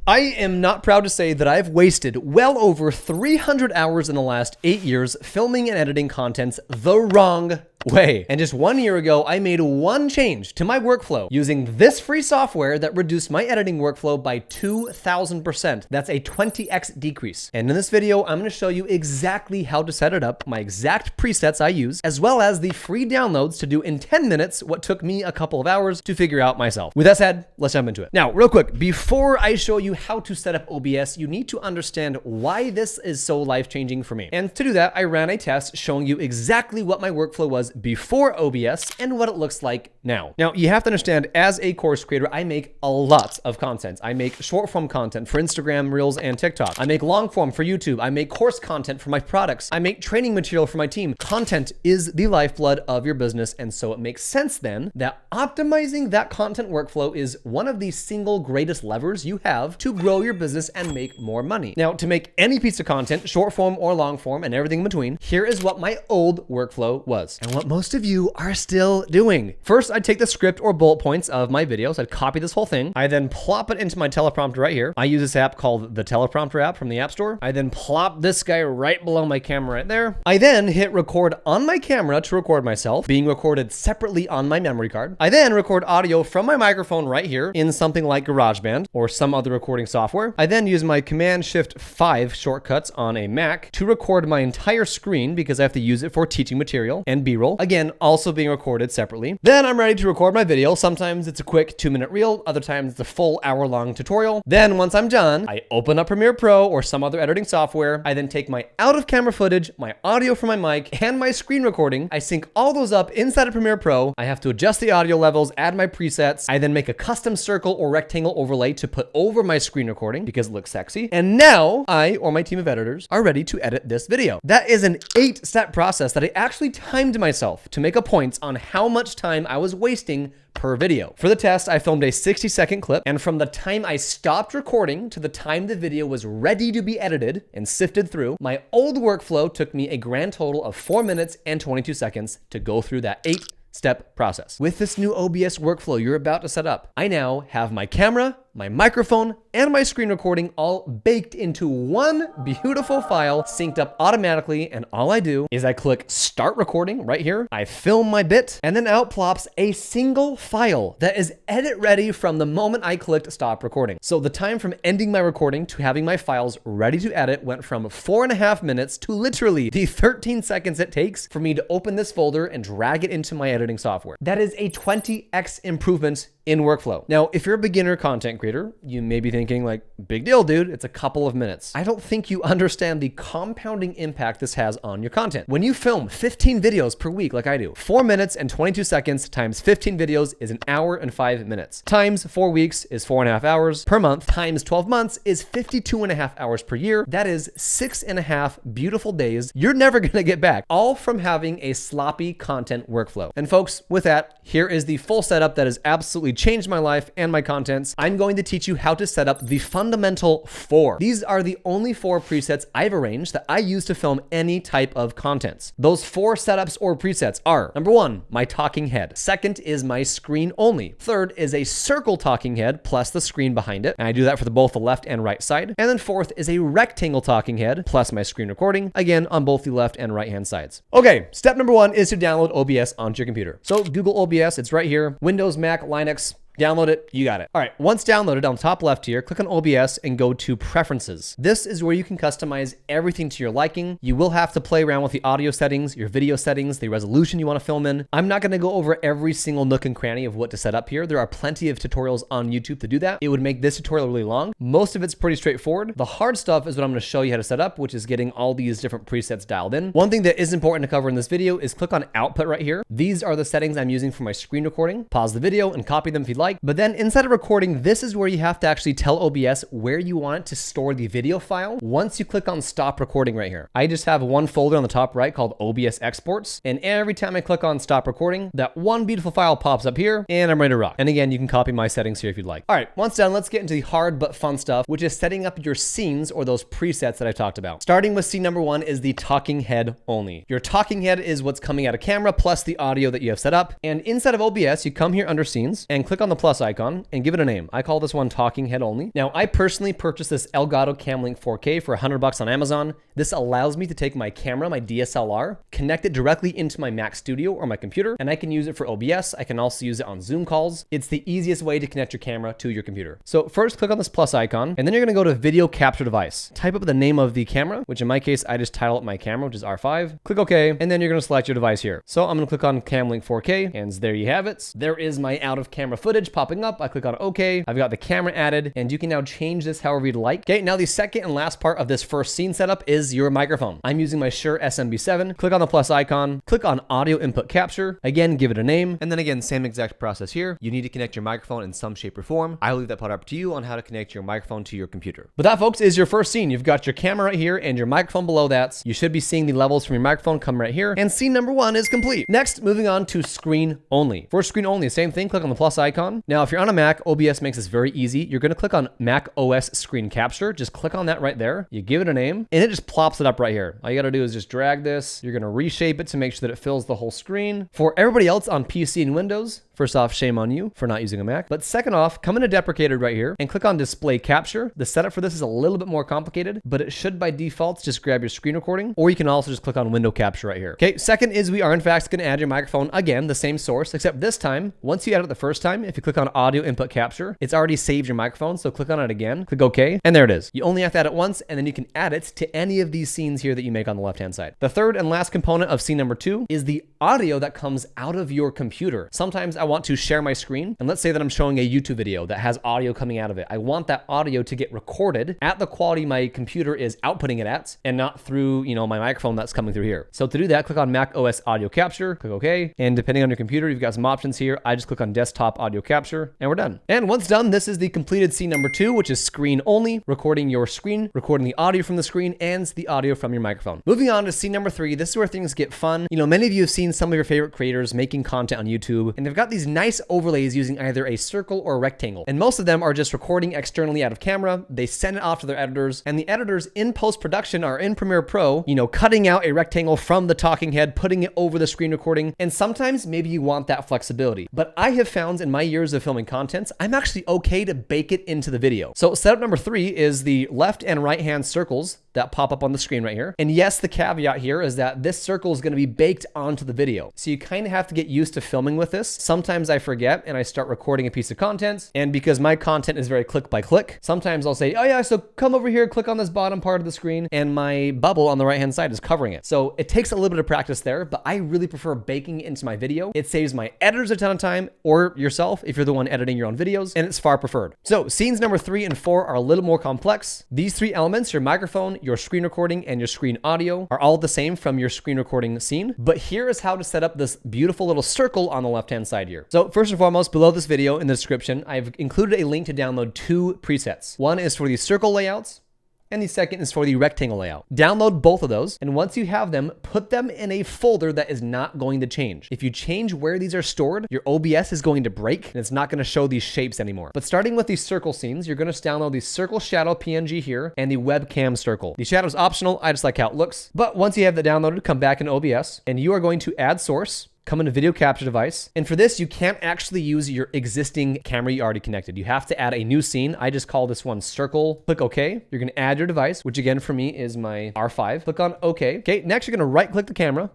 I am not proud to say that I've wasted well over 300 hours in the last 8 years filming and editing contents the wrong way. And just 1 year ago, I made one change to my workflow using this free software that reduced my editing workflow by 2,000%. That's a 20x decrease. And in this video, I'm going to show you exactly how to set it up, my exact presets I use, as well as the free downloads to do in 10 minutes what took me a couple of hours to figure out myself. With that said, let's jump into it. Now, real quick, before I show you how to set up OBS, you need to understand why this is so life-changing for me. And to do that, I ran a test showing you exactly what my workflow was before OBS and what it looks like now. Now, you have to understand, as a course creator, I make a lot of content. I make short form content for Instagram, Reels, and TikTok. I make long form for YouTube. I make course content for my products. I make training material for my team. Content is the lifeblood of your business, and so it makes sense then that optimizing that content workflow is one of the single greatest levers you have to grow your business and make more money. Now, to make any piece of content, short form or long form and everything in between, here is what my old workflow was and what most of you are still doing. First, I'd take the script or bullet points of my videos. I'd copy this whole thing. I then plop it into my teleprompter right here. I use this app called the Teleprompter app from the App Store. I then plop this guy right below my camera right there. I then hit record on my camera to record myself, being recorded separately on my memory card. I then record audio from my microphone right here in something like GarageBand or some other recording software. I then use my Command-Shift-5 shortcuts on a Mac to record my entire screen because I have to use it for teaching material and B-roll. Again, also being recorded separately. Then I'm ready to record my video. Sometimes it's a quick 2-minute reel. Other times it's a full hour-long tutorial. Then once I'm done, I open up Premiere Pro or some other editing software. I then take my out-of-camera footage, my audio from my mic, and my screen recording. I sync all those up inside of Premiere Pro. I have to adjust the audio levels, add my presets. I then make a custom circle or rectangle overlay to put over my screen recording because it looks sexy. And now I or my team of editors are ready to edit this video. That is an 8-step process that I actually timed myself to make a point on how much time I was wasting per video. For the test, I filmed a 60-second clip, and from the time I stopped recording to the time the video was ready to be edited and sifted through, my old workflow took me a grand total of 4 minutes and 22 seconds to go through that 8-step process. With this new OBS workflow you're about to set up, I now have my camera, my microphone, and my screen recording all baked into one beautiful file, synced up automatically, and all I do is I click start recording right here, I film my bit, and then out plops a single file that is edit ready from the moment I clicked stop recording. So the time from ending my recording to having my files ready to edit went from 4.5 minutes to literally the 13 seconds it takes for me to open this folder and drag it into my editing software. That is a 20x improvement in workflow. Now, if you're a beginner content creator, you may be thinking like, big deal, dude, it's a couple of minutes. I don't think you understand the compounding impact this has on your content. When you film 15 videos per week like I do, 4 minutes and 22 seconds times 15 videos is an hour and 5 minutes. Times 4 weeks is 4.5 hours per month. Times 12 months is 52.5 hours per year. That is 6.5 beautiful days you're never gonna get back, all from having a sloppy content workflow. And folks, with that, here is the full setup that has absolutely changed my life and my contents. I'm going to teach you how to set up the fundamental 4. These are the only 4 presets I've arranged that I use to film any type of contents. Those 4 setups or presets are: number 1, my talking head. Second is my screen only. Third is a circle talking head plus the screen behind it. And I do that for both the left and right side. And then fourth is a rectangle talking head plus my screen recording, again on both the left and right hand sides. Okay, step number 1 is to download OBS onto your computer. So Google OBS, it's right here. Windows, Mac, Linux. Download it, you got it. All right, once downloaded, on the top left here, click on OBS and go to Preferences. This is where you can customize everything to your liking. You will have to play around with the audio settings, your video settings, the resolution you want to film in. I'm not gonna go over every single nook and cranny of what to set up here. There are plenty of tutorials on YouTube to do that. It would make this tutorial really long. Most of it's pretty straightforward. The hard stuff is what I'm gonna show you how to set up, which is getting all these different presets dialed in. One thing that is important to cover in this video is click on Output right here. These are the settings I'm using for my screen recording. Pause the video and copy them if you'd like. But then inside of recording, this is where you have to actually tell OBS where you want it to store the video file once you click on stop recording right here. I just have one folder on the top right called OBS exports. And every time I click on stop recording, that one beautiful file pops up here and I'm ready to rock. And again, you can copy my settings here if you'd like. All right, once done, let's get into the hard but fun stuff, which is setting up your scenes or those presets that I talked about. Starting with scene number 1 is the talking head only. Your talking head is what's coming out of camera plus the audio that you have set up. And inside of OBS, you come here under scenes and click on the the plus icon and give it a name. I call this one talking head only. Now, I personally purchased this Elgato Camlink 4K for $100 on Amazon. This allows me to take my camera, my DSLR, connect it directly into my Mac Studio or my computer, and I can use it for OBS. I can also use it on Zoom calls. It's the easiest way to connect your camera to your computer. So first click on this plus icon, and then you're gonna go to video capture device. Type up the name of the camera, which in my case, I just title it my camera, which is R5. Click OK, and then you're gonna select your device here. So I'm gonna click on Camlink 4K, and there you have it. There is my out of camera footage popping up. I click on OK. I've got the camera added, and you can now change this however you'd like. Okay, now the second and last part of this first scene setup is your microphone. I'm using my Shure SMB7. Click on the plus icon, click on audio input capture. Again, give it a name, and then again, same exact process here. You need to connect your microphone in some shape or form. I'll leave that part up to you on how to connect your microphone to your computer. But that, folks, is your first scene. You've got your camera right here and your microphone below that. You should be seeing the levels from your microphone come right here, and scene number 1 is complete. Next, moving on to screen only. For screen only, same thing, click on the plus icon. Now, if you're on a Mac, OBS makes this very easy. You're gonna click on Mac OS screen capture. Just click on that right there. You give it a name, and it just plops it up right here. All you gotta do is just drag this. You're gonna reshape it to make sure that it fills the whole screen. For everybody else on PC and Windows, first off, shame on you for not using a Mac. But second off, come into deprecated right here and click on display capture. The setup for this is a little bit more complicated, but it should by default just grab your screen recording, or you can also just click on window capture right here. Okay, second is we are in fact going to add your microphone again, the same source, except this time, once you add it the first time, if you click on audio input capture, it's already saved your microphone. So click on it again, click OK, and there it is. You only have to add it once, and then you can add it to any of these scenes here that you make on the left-hand side. The third and last component of scene number 2 is the audio that comes out of your computer. Sometimes I want to share my screen, and let's say that I'm showing a YouTube video that has audio coming out of it. I want that audio to get recorded at the quality my computer is outputting it at, and not through, my microphone that's coming through here. So to do that, click on Mac OS audio capture, click OK, and depending on your computer, you've got some options here. I just click on desktop audio capture, and we're done. And once done, this is the completed scene number 2, which is screen only, recording your screen, recording the audio from the screen, and the audio from your microphone. Moving on to scene number 3, this is where things get fun. Many of you have seen some of your favorite creators making content on YouTube, and they've got these nice overlays using either a circle or a rectangle. And most of them are just recording externally out of camera. They send it off to their editors, and the editors in post-production are in Premiere Pro, cutting out a rectangle from the talking head, putting it over the screen recording. And sometimes maybe you want that flexibility. But I have found in my years of filming content, I'm actually okay to bake it into the video. So setup number 3 is the left and right hand circles that pop up on the screen right here. And yes, the caveat here is that this circle is going to be baked onto the video. So you kind of have to get used to filming with this. Sometimes I forget and I start recording a piece of content. And because my content is very click by click, sometimes I'll say, oh yeah, so come over here, click on this bottom part of the screen, and my bubble on the right hand side is covering it. So it takes a little bit of practice there, but I really prefer baking it into my video. It saves my editors a ton of time, or yourself if you're the one editing your own videos, and it's far preferred. So scenes number 3 and 4 are a little more complex. These 3 elements, your microphone, your screen recording, and your screen audio, are all the same from your screen recording scene. But here is how to set up this beautiful little circle on the left-hand side here. So first and foremost, below this video in the description, I've included a link to download 2 presets. One is for the circle layouts, and the second is for the rectangle layout. Download both of those, and once you have them, put them in a folder that is not going to change. If you change where these are stored, your OBS is going to break, and it's not going to show these shapes anymore. But starting with these circle scenes, you're going to download the circle shadow PNG here, and the webcam circle. The shadow is optional, I just like how it looks. But once you have that downloaded, come back in OBS, and you are going to add source, come into video capture device. And for this, you can't actually use your existing camera you already connected. You have to add a new scene. I just call this one circle. Click OK. You're going to add your device, which again for me is my R5. Click on OK. Okay, next you're going to right click the camera,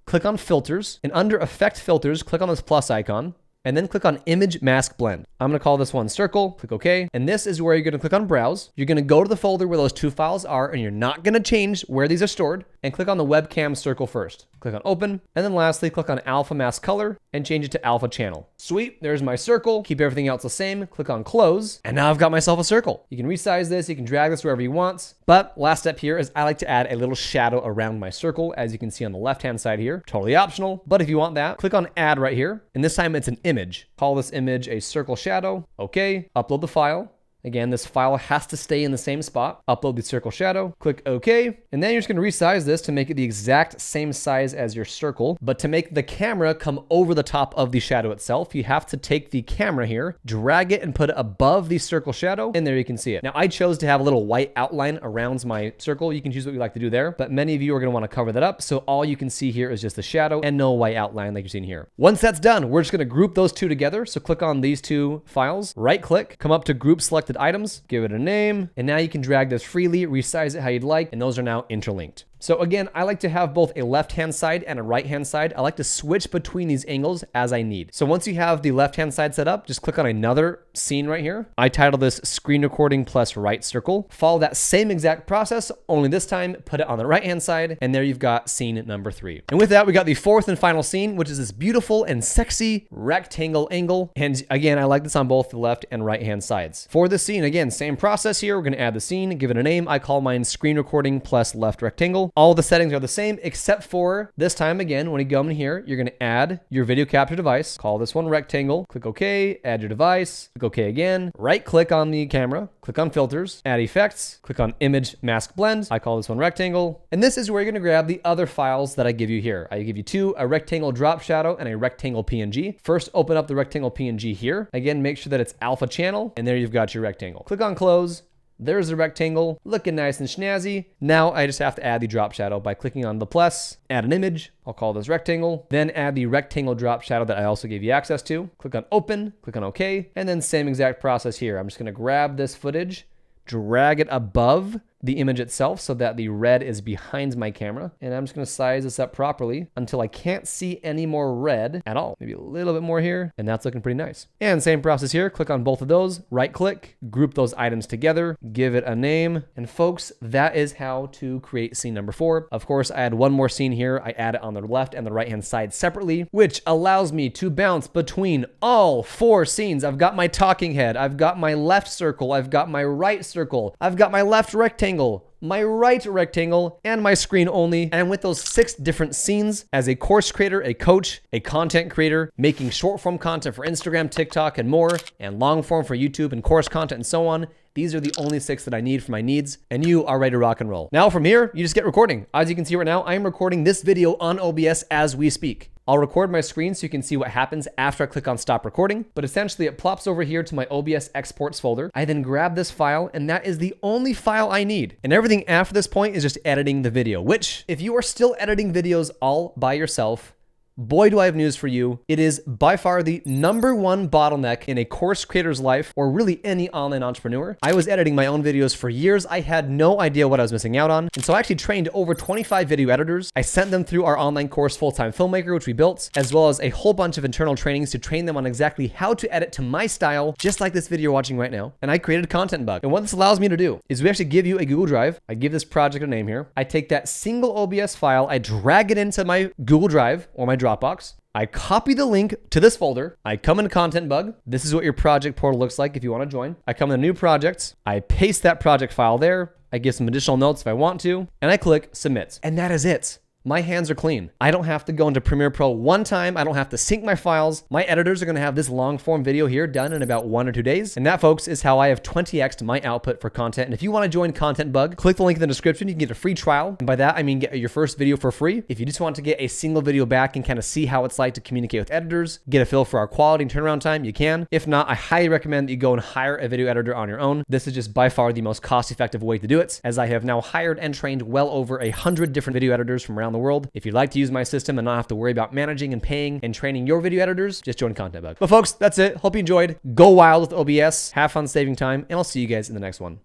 click on filters, and under effect filters, click on this plus icon, and then click on image mask blend. I'm gonna call this one circle, click OK. And this is where you're gonna click on browse. You're gonna go to the folder where those 2 files are, and you're not gonna change where these are stored, and click on the webcam circle first. Click on open, and then lastly, click on alpha mask color and change it to alpha channel. Sweet, there's my circle. Keep everything else the same, click on close, and now I've got myself a circle. You can resize this, you can drag this wherever you want. But last step here is I like to add a little shadow around my circle, as you can see on the left-hand side here. Totally optional, but if you want that, click on add right here, and this time it's an image. Call this image a circle shadow. Okay, upload the file. Again, this file has to stay in the same spot. Upload the circle shadow, click OK, and then you're just gonna resize this to make it the exact same size as your circle. But to make the camera come over the top of the shadow itself, you have to take the camera here, drag it and put it above the circle shadow, and there you can see it. Now I chose to have a little white outline around my circle. You can choose what you like to do there, but many of you are gonna wanna cover that up. So all you can see here is just the shadow and no white outline like you're seeing here. Once that's done, we're just gonna group those two together. So click on these two files, right click, come up to group selected items, give it a name, and now you can drag this freely, resize it how you'd like, and those are now interlinked. So again, I like to have both a left-hand side and a right-hand side. I like to switch between these angles as I need. So once you have the left-hand side set up, just click on another scene right here. I title this screen recording plus right circle. Follow that same exact process, only this time put it on the right-hand side, and there you've got scene number 3. And with that, we got the fourth and final scene, which is this beautiful and sexy rectangle angle. And again, I like this on both the left and right-hand sides. For this scene, again, same process here. We're gonna add the scene, give it a name. I call mine screen recording plus left rectangle. All the settings are the same, except for this time, again, when you go in here, you're gonna add your video capture device, call this one rectangle, click OK, add your device, click OK again, right click on the camera, click on filters, add effects, click on image mask blend, I call this one rectangle, and this is where you're gonna grab the other files that I give you here. I give you two, a rectangle drop shadow and a rectangle PNG. First, open up the rectangle PNG here. Again, make sure that it's alpha channel, and there you've got your rectangle. Click on close. There's the rectangle, looking nice and snazzy. Now I just have to add the drop shadow by clicking on the plus, add an image, I'll call this rectangle, then add the rectangle drop shadow that I also gave you access to. Click on open, click on OK, and then same exact process here. I'm just gonna grab this footage, drag it above the image itself so that the red is behind my camera. And I'm just gonna size this up properly until I can't see any more red at all. Maybe a little bit more here, and that's looking pretty nice. And same process here, click on both of those, right click, group those items together, give it a name. And folks, that is how to create scene number 4. Of course, I add one more scene here. I add it on the left and the right-hand side separately, which allows me to bounce between all 4 scenes. I've got my talking head, I've got my left circle, I've got my right circle, I've got my left rectangle, my right rectangle, and my screen only. And with those 6 different scenes, as a course creator, a coach, a content creator, making short form content for Instagram, TikTok, and more, and long form for YouTube and course content and so on, these are the only 6 that I need for my needs, and you are ready to rock and roll. Now from here, you just get recording. As you can see right now, I am recording this video on OBS as we speak. I'll record my screen so you can see what happens after I click on stop recording, but essentially it plops over here to my OBS exports folder. I then grab this file, and that is the only file I need. And everything after this point is just editing the video, which if you are still editing videos all by yourself, boy, do I have news for you. It is by far the #1 bottleneck in a course creator's life, or really any online entrepreneur. I was editing my own videos for years. I had no idea what I was missing out on. And so I actually trained over 25 video editors. I sent them through our online course, Time Filmmaker, which we built, as well as a whole bunch of internal trainings to train them on exactly how to edit to my style, just like this video you're watching right now. And I created ContentBug. And what this allows me to do is we actually give you a Google Drive. I give this project a name here. I take that single OBS file, I drag it into my Google Drive or my Dropbox. I copy the link to this folder. I come into ContentBug. This is what your project portal looks like if you want to join. I come to new projects. I paste that project file there. I give some additional notes if I want to, and I click submit. And that is it. My hands are clean. I don't have to go into Premiere Pro one time. I don't have to sync my files. My editors are gonna have this long form video here done in about 1 or 2 days. And that, folks, is how I have 20x'd my output for content. And if you wanna join ContentBug, click the link in the description. You can get a free trial. And by that, I mean get your first video for free. If you just want to get a single video back and kind of see how it's like to communicate with editors, get a feel for our quality and turnaround time, you can. If not, I highly recommend that you go and hire a video editor on your own. This is just by far the most cost-effective way to do it, as I have now hired and trained well over 100 different video editors from around the world. If you'd like to use my system and not have to worry about managing and paying and training your video editors, just join ContentBug. But folks, that's it. Hope you enjoyed. Go wild with OBS. Have fun saving time, and I'll see you guys in the next one.